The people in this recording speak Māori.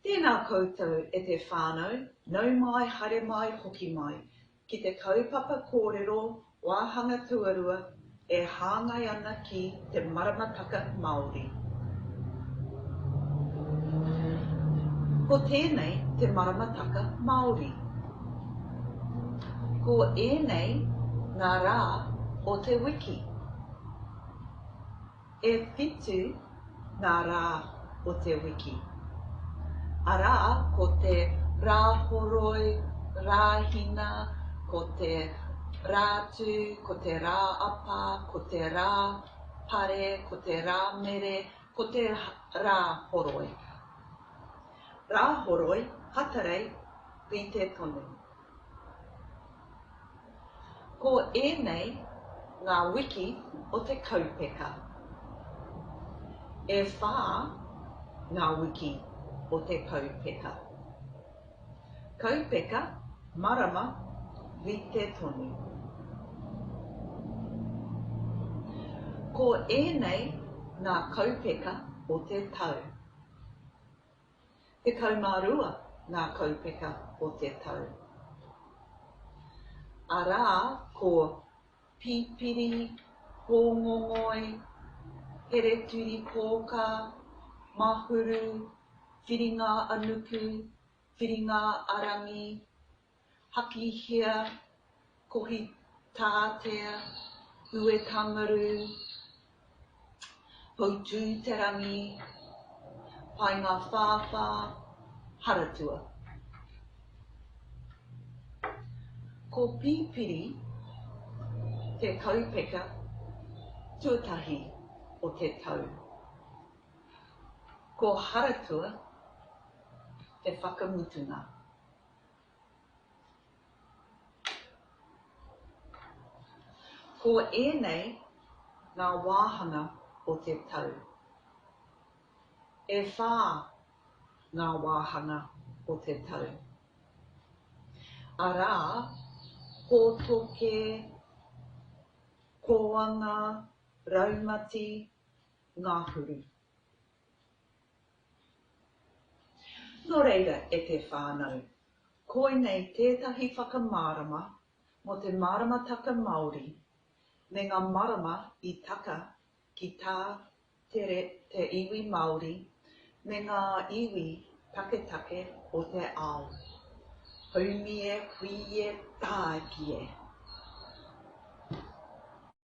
Tēnā koutou e te whānau, nau mai, haere mai, hoki mai, ki te Kaupapa Körero, wāhanga tuarua, e hāngai ana ki te MARAMATAKA MAORI. Ko tēnei te MARAMATAKA MAORI. Ko ēnei ngā rā o te wiki. E whitu ngā rā o te wiki. Arā, ko te rāhoroi, rāhina, ko te rātu, ko te rāapa, ko te rāpare, ko te rāmere, ko te rāhoroi. Rāhoroi, hatarei, rite tonu. Ko ēnei ngā wiki o te kaupeka. E whā ngā wiki o te kaupeka. Kaupeka, marama, rite tonu. Ko ēnei ngā kaupeka o te tau. Te kaumārua ngā kaupeka o te tau. Arā, ko pipiri, pōngongoi, hereturi pōka, mahuru, whiringa anuku, whiringa arangi, hakihia, kohi tātea, ue tangaru, pautu te rangi, painga whāwhā, haratua. Ko pipiri, te kaupeka, tuatahi o te tau. Ko haratua, te whakamutunga. Ko ēnei ngā wāhanga o te tau. E whā ngā wāhanga o te tau. Arā, hōtoke, koanga, raumati, ngāhuru. Nō reira e te whānau, koinei tētahi whakamārama mo te MARAMATAKA MAORI, me ngā marama I taka ki tā te iwi Māori, me ngā iwi take o te ao. Haumie, huie, tākie.